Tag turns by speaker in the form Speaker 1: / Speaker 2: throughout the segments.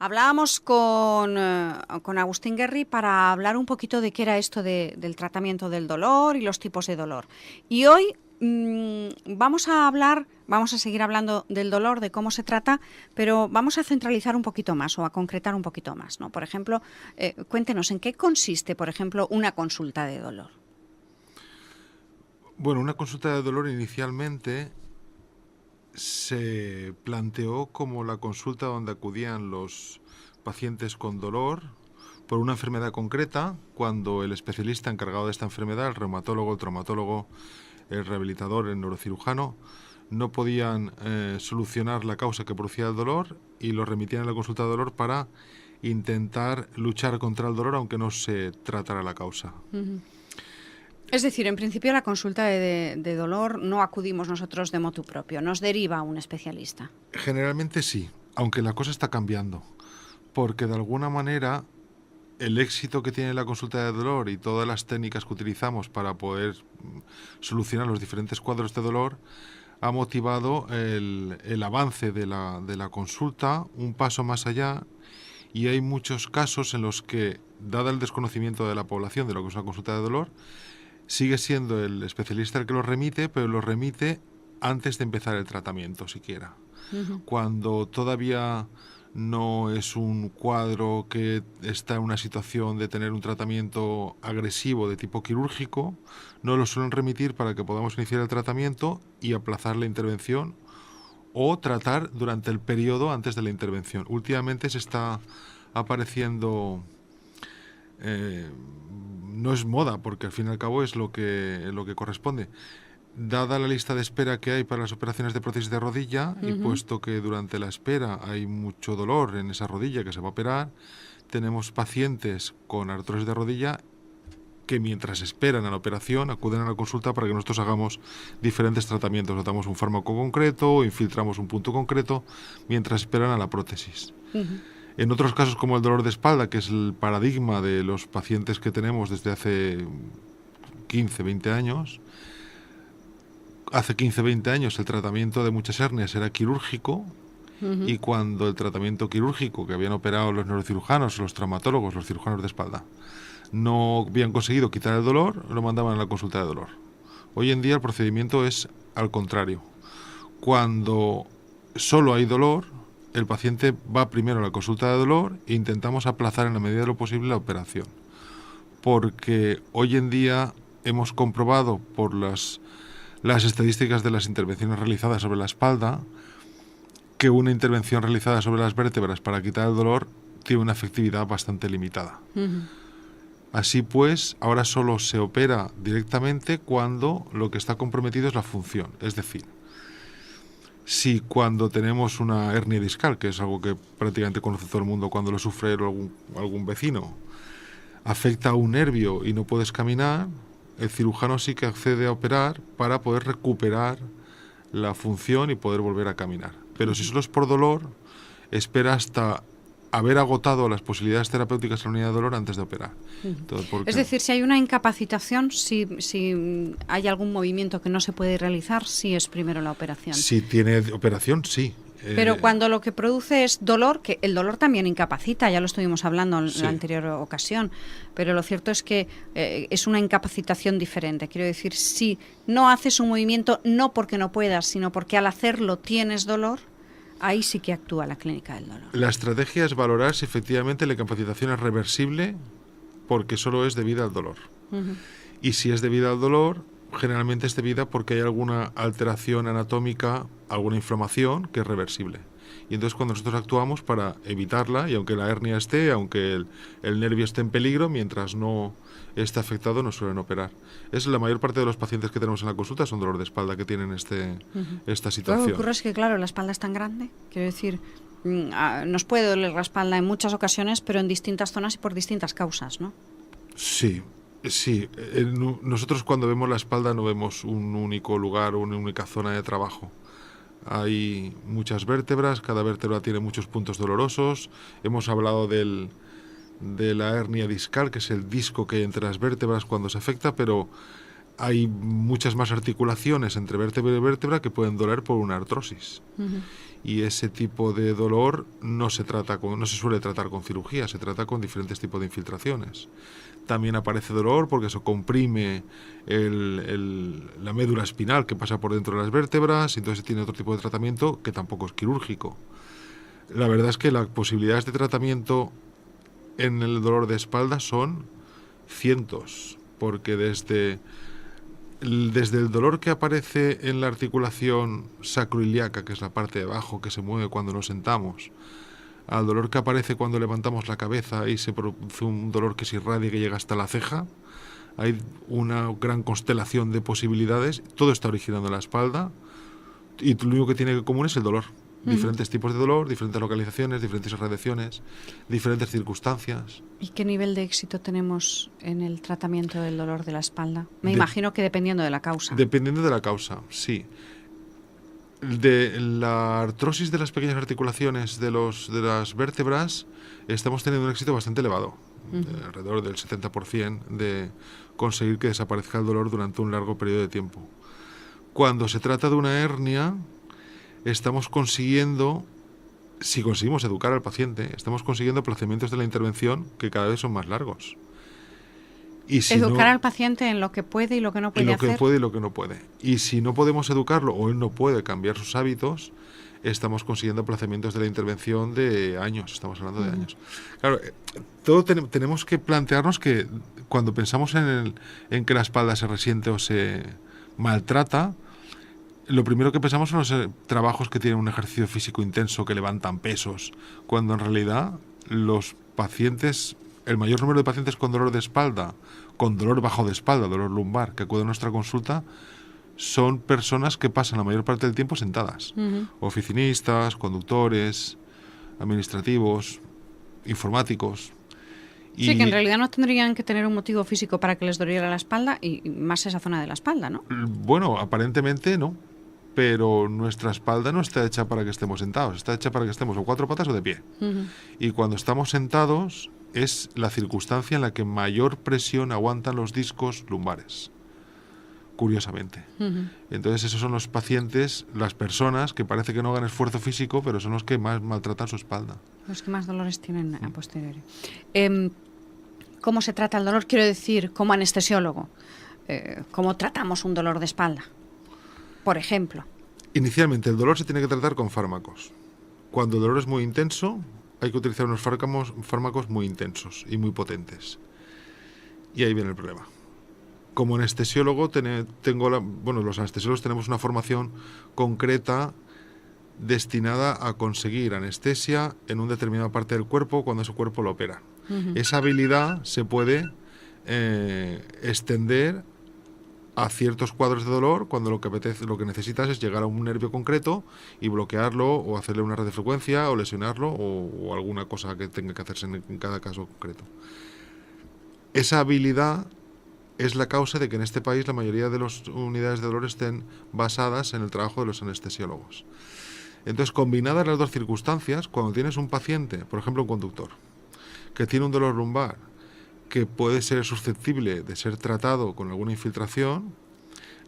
Speaker 1: Hablábamos con Agustín Guerri para hablar un poquito de qué era esto del tratamiento del dolor y los tipos de dolor. Y hoy vamos a seguir hablando del dolor, de cómo se trata, pero vamos a centralizar un poquito más o a concretar un poquito más, ¿no? Por ejemplo, cuéntenos, ¿en qué consiste, por ejemplo, una consulta de dolor?
Speaker 2: Bueno, una consulta de dolor inicialmente se planteó como la consulta donde acudían los pacientes con dolor por una enfermedad concreta, cuando el especialista encargado de esta enfermedad, el reumatólogo, el traumatólogo, el rehabilitador, el neurocirujano, no podían solucionar la causa que producía el dolor y lo remitían a la consulta de dolor para intentar luchar contra el dolor aunque no se tratara la causa.
Speaker 1: Uh-huh. Es decir, en principio la consulta de dolor no acudimos nosotros de motu propio, nos deriva un especialista.
Speaker 2: Generalmente sí, aunque la cosa está cambiando, porque de alguna manera el éxito que tiene la consulta de dolor y todas las técnicas que utilizamos para poder solucionar los diferentes cuadros de dolor ha motivado el avance de la consulta un paso más allá, y hay muchos casos en los que, dado el desconocimiento de la población de lo que es una consulta de dolor, sigue siendo el especialista el que lo remite, pero lo remite antes de empezar el tratamiento siquiera. Uh-huh. Cuando todavía no es un cuadro que está en una situación de tener un tratamiento agresivo de tipo quirúrgico, no lo suelen remitir para que podamos iniciar el tratamiento y aplazar la intervención o tratar durante el periodo antes de la intervención. Últimamente se está apareciendo... no es moda, porque al fin y al cabo es lo que corresponde. Dada la lista de espera que hay para las operaciones de prótesis de rodilla, uh-huh, y puesto que durante la espera hay mucho dolor en esa rodilla que se va a operar, tenemos pacientes con artrosis de rodilla que mientras esperan a la operación acuden a la consulta para que nosotros hagamos diferentes tratamientos. Nos damos un fármaco concreto, infiltramos un punto concreto mientras esperan a la prótesis. Uh-huh. En otros casos, como el dolor de espalda, que es el paradigma de los pacientes que tenemos desde hace 15, 20 años, hace 15, 20 años el tratamiento de muchas hernias era quirúrgico, uh-huh, y cuando el tratamiento quirúrgico que habían operado los neurocirujanos, los traumatólogos, los cirujanos de espalda, no habían conseguido quitar el dolor, lo mandaban a la consulta de dolor. Hoy en día el procedimiento es al contrario. Cuando solo hay dolor, el paciente va primero a la consulta de dolor e intentamos aplazar en la medida de lo posible la operación. Porque hoy en día hemos comprobado por las estadísticas de las intervenciones realizadas sobre la espalda que una intervención realizada sobre las vértebras para quitar el dolor tiene una efectividad bastante limitada. Uh-huh. Así pues, ahora solo se opera directamente cuando lo que está comprometido es la función. Es decir, si cuando tenemos una hernia discal, que es algo que prácticamente conoce todo el mundo cuando lo sufre algún vecino, afecta a un nervio y no puedes caminar, el cirujano sí que accede a operar para poder recuperar la función y poder volver a caminar. Pero si solo es por dolor, espera hasta haber agotado las posibilidades terapéuticas en la unidad de dolor antes de operar.
Speaker 1: Entonces, es decir, si hay una incapacitación, si hay algún movimiento que no se puede realizar, sí es primero la operación.
Speaker 2: Si tiene operación, sí.
Speaker 1: Pero cuando lo que produce es dolor, que el dolor también incapacita, ya lo estuvimos hablando en la anterior ocasión, pero lo cierto es que es una incapacitación diferente. Quiero decir, si no haces un movimiento, no porque no puedas, sino porque al hacerlo tienes dolor, ahí sí que actúa la clínica del dolor.
Speaker 2: La estrategia es valorar si efectivamente la incapacitación es reversible porque solo es debida al dolor. Uh-huh. Y si es debida al dolor, generalmente es debida porque hay alguna alteración anatómica, alguna inflamación que es reversible. Y entonces cuando nosotros actuamos para evitarla, y aunque la hernia esté, aunque el nervio esté en peligro, mientras no esté afectado no suelen operar. Es la mayor parte de los pacientes que tenemos en la consulta son dolor de espalda que tienen esta situación.
Speaker 1: Lo que ocurre es que, claro, la espalda es tan grande, quiero decir, nos puede doler la espalda en muchas ocasiones, pero en distintas zonas y por distintas causas, ¿no?
Speaker 2: Sí. Nosotros cuando vemos la espalda no vemos un único lugar o una única zona de trabajo. Hay muchas vértebras, cada vértebra tiene muchos puntos dolorosos. Hemos hablado de la hernia discal, que es el disco que hay entre las vértebras cuando se afecta, pero hay muchas más articulaciones entre vértebra y vértebra que pueden doler por una artrosis. Uh-huh. Y ese tipo de dolor no se suele tratar con cirugía, se trata con diferentes tipos de infiltraciones. También aparece dolor porque eso comprime la médula espinal que pasa por dentro de las vértebras, y entonces tiene otro tipo de tratamiento que tampoco es quirúrgico. La verdad es que las posibilidades de tratamiento en el dolor de espalda son cientos, porque desde el dolor que aparece en la articulación sacroiliaca, que es la parte de abajo que se mueve cuando nos sentamos, al dolor que aparece cuando levantamos la cabeza y se produce un dolor que se irradia y que llega hasta la ceja, hay una gran constelación de posibilidades. Todo está originado en la espalda y lo único que tiene en común es el dolor. Diferentes tipos de dolor, diferentes localizaciones, diferentes radiaciones, diferentes circunstancias.
Speaker 1: ¿Y qué nivel de éxito tenemos en el tratamiento del dolor de la espalda? Me imagino que dependiendo de la causa.
Speaker 2: Dependiendo de la causa, sí. De la artrosis de las pequeñas articulaciones de las vértebras estamos teniendo un éxito bastante elevado, alrededor del 70% de conseguir que desaparezca el dolor durante un largo periodo de tiempo. Cuando se trata de una hernia, estamos consiguiendo, si conseguimos educar al paciente, estamos consiguiendo aplazamientos de la intervención que cada vez son más largos. Y si
Speaker 1: educar al paciente en lo que puede y lo que no puede hacer.
Speaker 2: En lo que puede y lo que no puede. Y si no podemos educarlo o él no puede cambiar sus hábitos, estamos consiguiendo aplazamientos de la intervención de años, estamos hablando de años. Claro, tenemos que plantearnos que cuando pensamos en que la espalda se resiente o se maltrata, lo primero que pensamos son los trabajos que tienen un ejercicio físico intenso, que levantan pesos, cuando en realidad los pacientes, el mayor número de pacientes con dolor de espalda, con dolor bajo de espalda, dolor lumbar, que acuden a nuestra consulta, son personas que pasan la mayor parte del tiempo sentadas. Oficinistas, conductores, administrativos, informáticos.
Speaker 1: Sí, que en realidad no tendrían que tener un motivo físico para que les doliera la espalda y más esa zona de la espalda, ¿no?
Speaker 2: Bueno, aparentemente no. Pero nuestra espalda no está hecha para que estemos sentados, está hecha para que estemos o cuatro patas o de pie. Y cuando estamos sentados es la circunstancia en la que mayor presión aguantan los discos lumbares, curiosamente. Entonces esos son los pacientes, las personas que parece que no hagan esfuerzo físico, pero son los que más maltratan su espalda.
Speaker 1: Los que más dolores tienen a posteriori. ¿Cómo se trata el dolor? Quiero decir, como anestesiólogo, ¿cómo tratamos un dolor de espalda? Por ejemplo.
Speaker 2: Inicialmente el dolor se tiene que tratar con fármacos. Cuando el dolor es muy intenso, hay que utilizar unos fármacos muy intensos y muy potentes. Y ahí viene el problema. Como anestesiólogo, los anestesiólogos tenemos una formación concreta destinada a conseguir anestesia en una determinada parte del cuerpo cuando ese cuerpo lo opera. Esa habilidad se puede extender a ciertos cuadros de dolor cuando lo que necesitas es llegar a un nervio concreto y bloquearlo o hacerle una radiofrecuencia o lesionarlo o alguna cosa que tenga que hacerse en cada caso concreto. Esa habilidad es la causa de que en este país la mayoría de las unidades de dolor estén basadas en el trabajo de los anestesiólogos. Entonces, combinadas las dos circunstancias, cuando tienes un paciente, por ejemplo un conductor, que tiene un dolor lumbar, que puede ser susceptible de ser tratado con alguna infiltración,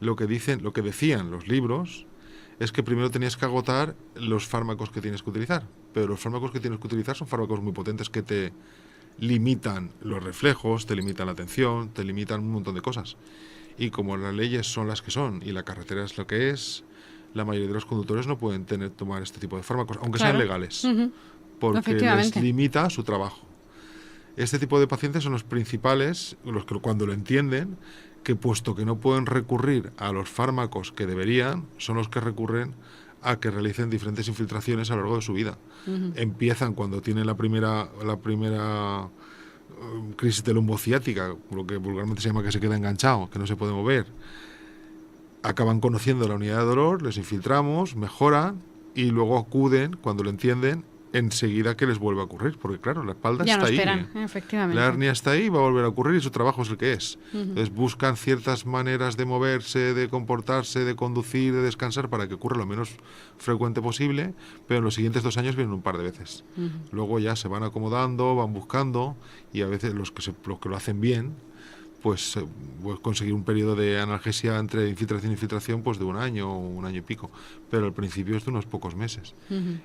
Speaker 2: lo que decían los libros es que primero tenías que agotar los fármacos que tienes que utilizar, pero los fármacos que tienes que utilizar son fármacos muy potentes que te limitan los reflejos, te limitan la atención, te limitan un montón de cosas. Y como las leyes son las que son y la carretera es lo que es, la mayoría de los conductores no pueden tomar este tipo de fármacos, aunque sean legales, porque les limita su trabajo. Este tipo de pacientes son los principales, los que cuando lo entienden, que puesto que no pueden recurrir a los fármacos que deberían, son los que recurren a que realicen diferentes infiltraciones a lo largo de su vida. Empiezan cuando tienen la primera crisis de lumbociática, lo que vulgarmente se llama que se queda enganchado, que no se puede mover. Acaban conociendo la unidad de dolor, les infiltramos, mejoran y luego acuden, cuando lo entienden, enseguida que les vuelve a ocurrir, porque claro, la espalda
Speaker 1: ya
Speaker 2: está ahí.
Speaker 1: Efectivamente.
Speaker 2: La hernia está ahí y va a volver a ocurrir y su trabajo es el que es. Entonces buscan ciertas maneras de moverse, de comportarse, de conducir, de descansar para que ocurra lo menos frecuente posible, pero en los siguientes 2 años vienen un par de veces. Luego ya se van acomodando, van buscando y a veces los que lo hacen bien pues conseguir un periodo de analgesia entre infiltración y infiltración pues de 1 año o 1 año y pico, pero al principio es de unos pocos meses.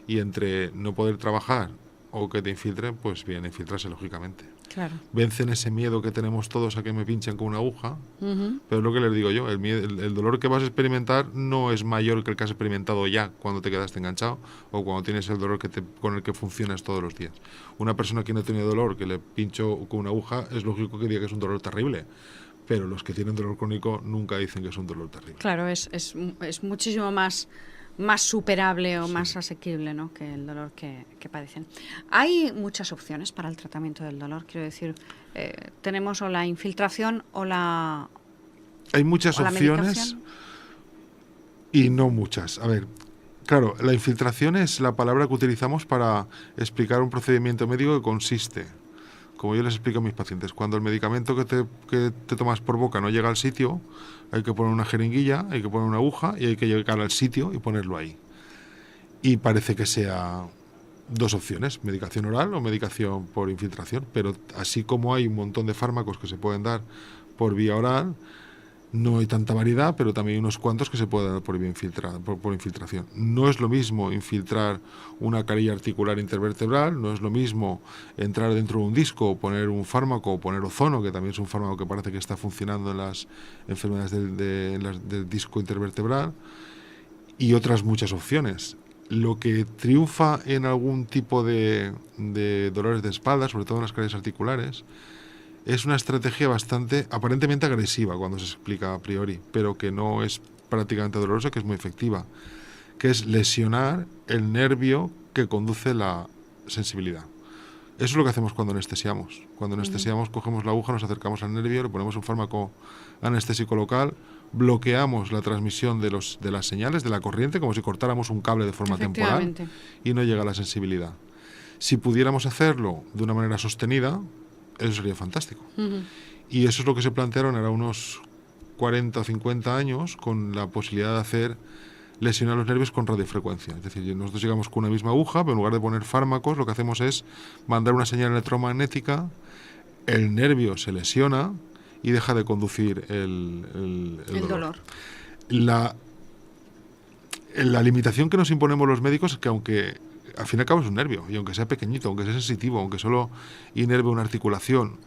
Speaker 2: Y entre no poder trabajar o que te infiltren, pues bien, infiltrarse lógicamente.
Speaker 1: Claro.
Speaker 2: Vencen ese miedo que tenemos todos a que me pinchen con una aguja, pero es lo que les digo yo, el dolor que vas a experimentar no es mayor que el que has experimentado ya cuando te quedaste enganchado o cuando tienes el dolor con el que funcionas todos los días. Una persona que no tiene dolor, que le pincho con una aguja, es lógico que diga que es un dolor terrible, pero los que tienen dolor crónico nunca dicen que es un dolor terrible.
Speaker 1: Claro, es muchísimo más superable o más asequible, ¿no?, que el dolor que padecen. Hay muchas opciones para el tratamiento del dolor, quiero decir, tenemos o la infiltración o la
Speaker 2: Hay muchas opciones
Speaker 1: medicación.
Speaker 2: Y no muchas. A ver, claro, la infiltración es la palabra que utilizamos para explicar un procedimiento médico que consiste, como yo les explico a mis pacientes, cuando el medicamento que te tomas por boca no llega al sitio, hay que poner una jeringuilla, hay que poner una aguja y hay que llegar al sitio y ponerlo ahí. Y parece que sea 2 opciones, medicación oral o medicación por infiltración, pero así como hay un montón de fármacos que se pueden dar por vía oral, no hay tanta variedad, pero también hay unos cuantos que se pueden dar por infiltración. No es lo mismo infiltrar una carilla articular intervertebral, no es lo mismo entrar dentro de un disco o poner un fármaco o poner ozono, que también es un fármaco que parece que está funcionando en las enfermedades del disco intervertebral, y otras muchas opciones. Lo que triunfa en algún tipo de dolores de espalda, sobre todo en las carillas articulares, es una estrategia bastante, aparentemente agresiva cuando se explica a priori, pero que no es prácticamente dolorosa, que es muy efectiva, que es lesionar el nervio que conduce la sensibilidad. Eso es lo que hacemos cuando anestesiamos. Cuando anestesiamos, cogemos la aguja, nos acercamos al nervio, le ponemos un fármaco anestésico local, bloqueamos la transmisión de las señales, de la corriente, como si cortáramos un cable de forma temporal, y no llega la sensibilidad. Si pudiéramos hacerlo de una manera sostenida, eso sería fantástico. Y eso es lo que se plantearon ahora unos 40 o 50 años, con la posibilidad de hacer lesionar los nervios con radiofrecuencia. Es decir, nosotros llegamos con una misma aguja, pero en lugar de poner fármacos, lo que hacemos es mandar una señal electromagnética, el nervio se lesiona y deja de conducir el dolor. La limitación que nos imponemos los médicos es que, aunque al fin y al cabo es un nervio, y aunque sea pequeñito, aunque sea sensitivo, aunque solo inerve una articulación,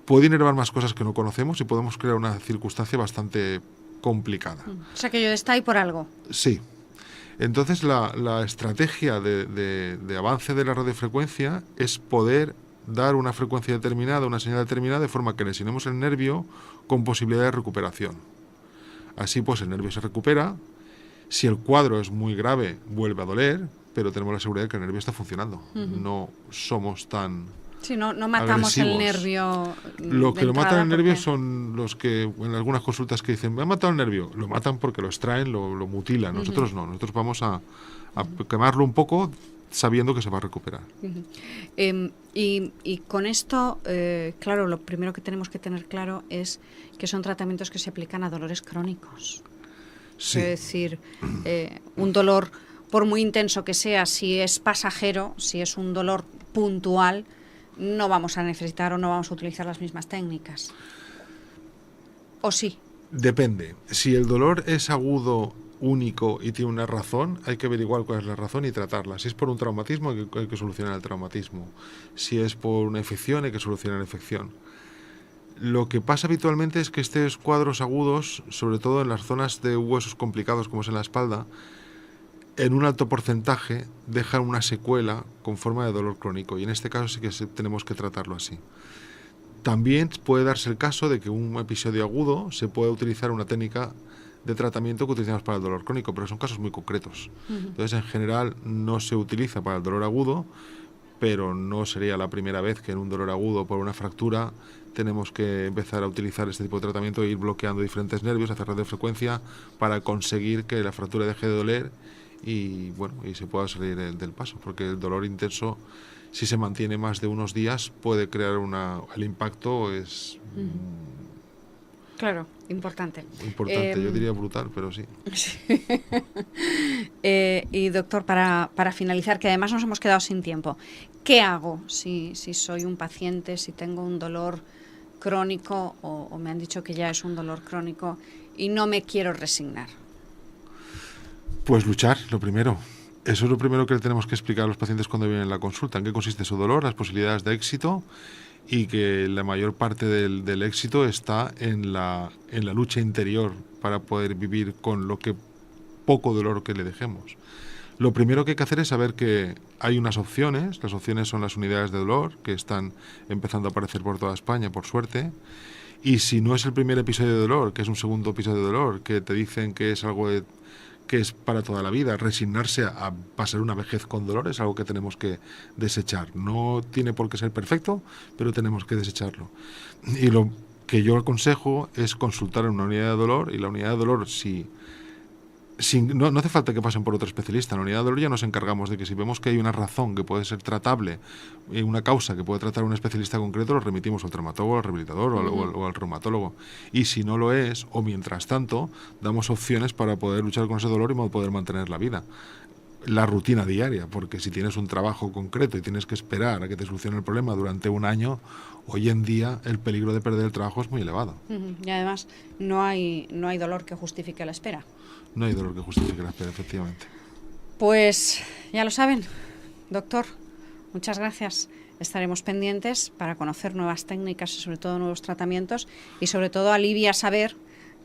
Speaker 2: puede inervar más cosas que no conocemos y podemos crear una circunstancia bastante complicada.
Speaker 1: O sea, que yo está ahí por algo.
Speaker 2: Sí. Entonces la estrategia de avance de la radiofrecuencia es poder dar una frecuencia determinada, una señal determinada, de forma que lesionemos el nervio con posibilidad de recuperación. Así pues el nervio se recupera. Si el cuadro es muy grave, vuelve a doler, pero tenemos la seguridad de que el nervio está funcionando. No somos tan...
Speaker 1: Sí, no matamos agresivos. El nervio.
Speaker 2: Lo que lo matan el nervio son los que, en algunas consultas, que dicen, me han matado el nervio. Lo matan porque lo extraen, lo mutilan. Nosotros no, nosotros vamos a quemarlo un poco sabiendo que se va a recuperar.
Speaker 1: Y con esto, claro, lo primero que tenemos que tener claro es que son tratamientos que se aplican a dolores crónicos.
Speaker 2: Sí.
Speaker 1: Es decir, un dolor, por muy intenso que sea, si es pasajero, si es un dolor puntual, no vamos a necesitar o no vamos a utilizar las mismas técnicas. ¿O sí?
Speaker 2: Depende. Si el dolor es agudo, único y tiene una razón, hay que averiguar cuál es la razón y tratarla. Si es por un traumatismo, hay que solucionar el traumatismo. Si es por una infección, hay que solucionar la infección. Lo que pasa habitualmente es que estos cuadros agudos, sobre todo en las zonas de huesos complicados como es en la espalda, en un alto porcentaje dejan una secuela con forma de dolor crónico, y en este caso sí que tenemos que tratarlo así. También puede darse el caso de que un episodio agudo se pueda utilizar una técnica de tratamiento que utilizamos para el dolor crónico, pero son casos muy concretos. Entonces, en general, no se utiliza para el dolor agudo, pero no sería la primera vez que en un dolor agudo por una fractura tenemos que empezar a utilizar este tipo de tratamiento e ir bloqueando diferentes nervios, hacer radiofrecuencia para conseguir que la fractura deje de doler y se pueda salir del paso, porque el dolor intenso, si se mantiene más de unos días, puede crear el impacto es
Speaker 1: claro, importante.
Speaker 2: Importante, yo diría brutal, pero sí.
Speaker 1: Y doctor, para finalizar, que además nos hemos quedado sin tiempo, ¿qué hago si soy un paciente, si tengo un dolor crónico o me han dicho que ya es un dolor crónico y no me quiero resignar?
Speaker 2: Pues luchar, lo primero. Eso es lo primero que le tenemos que explicar a los pacientes cuando vienen a la consulta, en qué consiste su dolor, las posibilidades de éxito, y que la mayor parte del éxito está en la lucha interior para poder vivir con lo que poco dolor que le dejemos. Lo primero que hay que hacer es saber que hay unas opciones. Las opciones son las unidades de dolor, que están empezando a aparecer por toda España, por suerte. Y si no es el primer episodio de dolor, que es un segundo episodio de dolor, que te dicen que es algo que es para toda la vida, resignarse a pasar una vejez con dolor es algo que tenemos que desechar. No tiene por qué ser perfecto, pero tenemos que desecharlo. Y lo que yo aconsejo es consultar en una unidad de dolor, y la unidad de dolor, no hace falta que pasen por otro especialista. En la unidad de dolor ya nos encargamos de que si vemos que hay una razón que puede ser tratable, una causa que puede tratar un especialista concreto, lo remitimos al traumatólogo, al rehabilitador o al reumatólogo. Y si no lo es, o mientras tanto, damos opciones para poder luchar con ese dolor y poder mantener la vida. La rutina diaria, porque si tienes un trabajo concreto y tienes que esperar a que te solucione el problema durante un año, hoy en día el peligro de perder el trabajo es muy elevado.
Speaker 1: Y además no hay dolor que justifique la espera.
Speaker 2: No hay dolor que justifique la espera, efectivamente.
Speaker 1: Pues ya lo saben, doctor, muchas gracias. Estaremos pendientes para conocer nuevas técnicas y sobre todo nuevos tratamientos, y sobre todo alivia saber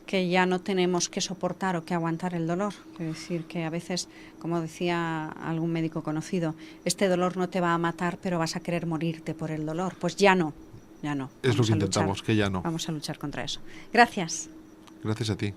Speaker 1: que ya no tenemos que soportar o que aguantar el dolor. Es decir, que a veces, como decía algún médico conocido, este dolor no te va a matar, pero vas a querer morirte por el dolor. Pues ya no.
Speaker 2: Es lo que intentamos, que ya no.
Speaker 1: Vamos a luchar contra eso. Gracias.
Speaker 2: Gracias a ti.